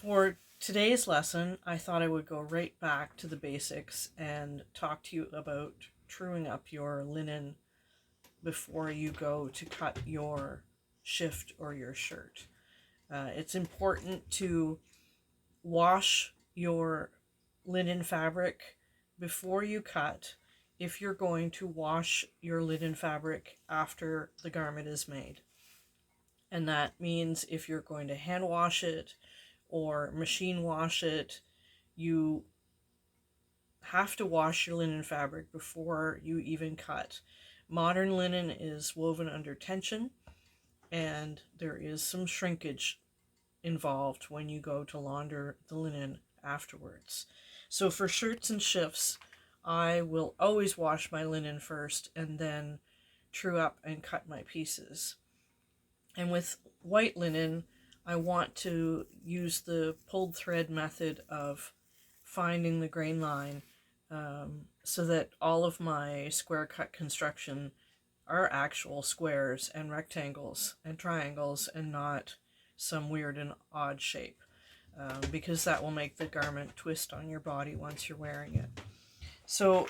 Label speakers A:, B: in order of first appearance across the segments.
A: For today's lesson, I thought I would go right back to the basics and talk to you about truing up your linen before you go to cut your shift or your shirt. It's important to wash your linen fabric before you cut if you're going to wash your linen fabric after the garment is made. And that means if you're going to hand wash it or machine wash it, you have to wash your linen fabric before you even cut. Modern linen is woven under tension, and there is some shrinkage involved when you go to launder the linen afterwards. So for shirts and shifts, I will always wash my linen first and then true up and cut my pieces. And with white linen, I want to use the pulled thread method of finding the grain line, so that all of my square cut construction are actual squares and rectangles and triangles and not some weird and odd shape, because that will make the garment twist on your body once you're wearing it. So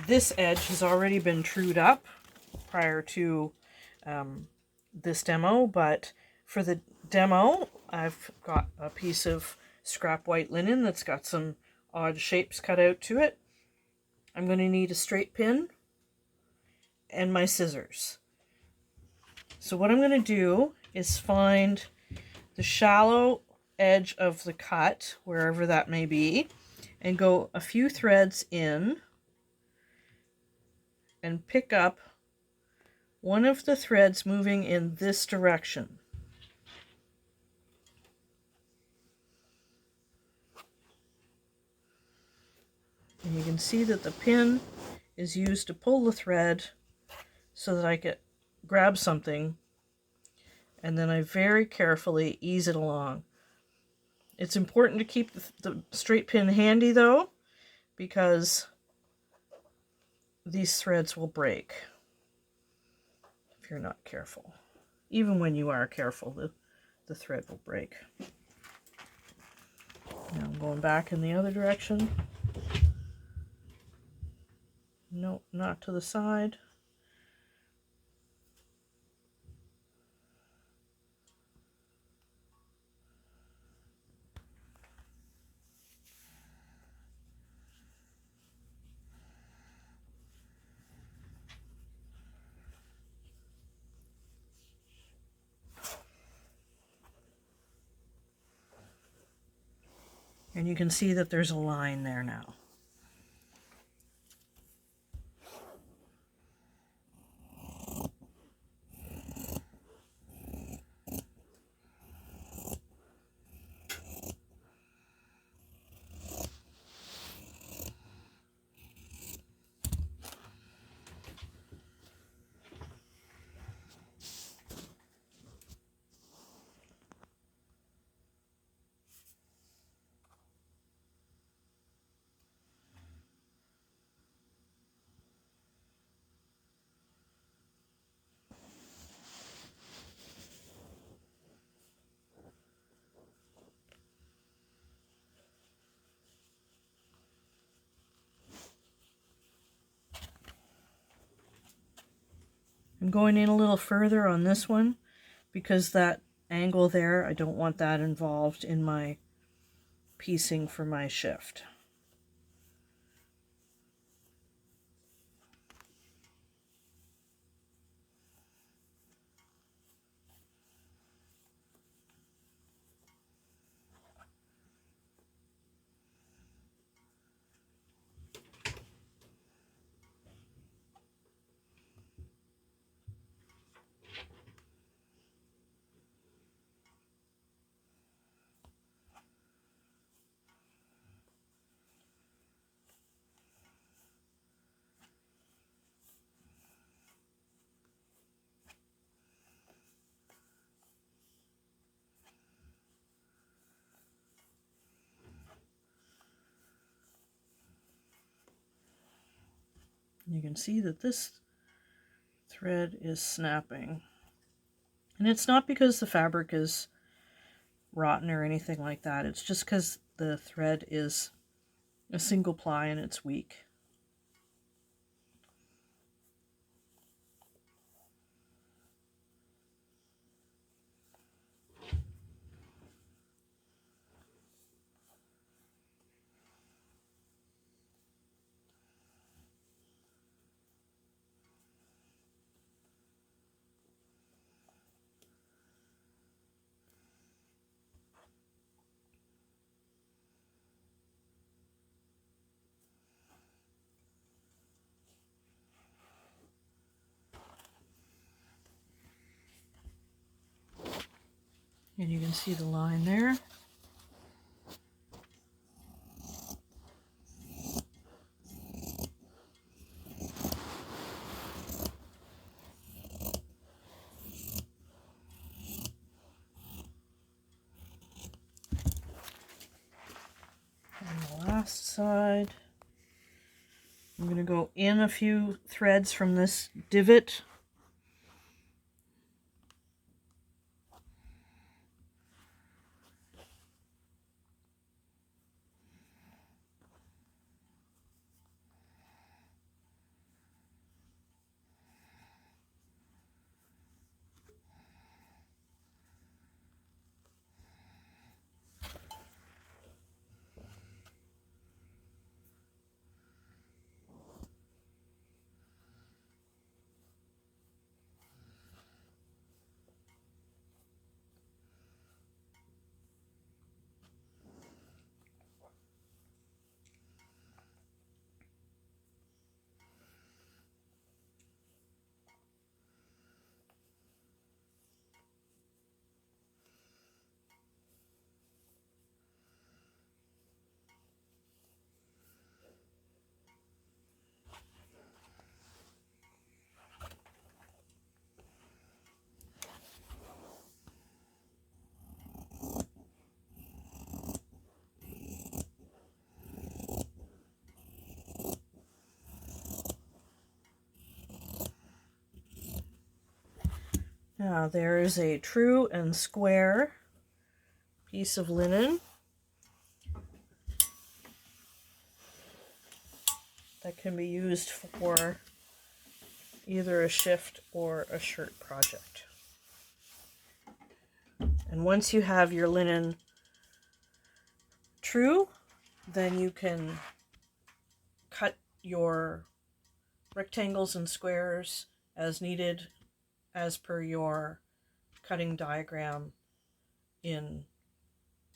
A: this edge has already been trued up prior to this demo, but for the demo I've got a piece of scrap white linen that's got some odd shapes cut out to it. I'm going to need a straight pin and my scissors. So what I'm going to do is find the shallow edge of the cut, wherever that may be, and go a few threads in and pick up one of the threads moving in this direction. And you can see that the pin is used to pull the thread so that I can grab something, and then I very carefully ease it along. It's important to keep the straight pin handy though, because these threads will break if you're not careful. Even when you are careful, the thread will break. Now I'm going back in the other direction. No, not to the side. And you can see that there's a line there now. I'm going in a little further on this one because that angle there, I don't want that involved in my piecing for my shift. You can see that this thread is snapping. And it's not because the fabric is rotten or anything like that. It's just because the thread is a single ply and it's weak. And you can see the line there. And the last side, I'm going to go in a few threads from this divot. Now there is a true and square piece of linen that can be used for either a shift or a shirt project. And once you have your linen true, then you can cut your rectangles and squares as needed as per your cutting diagram in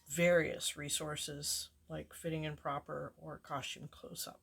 A: various resources like Fitting and Proper or Costume Close-Up.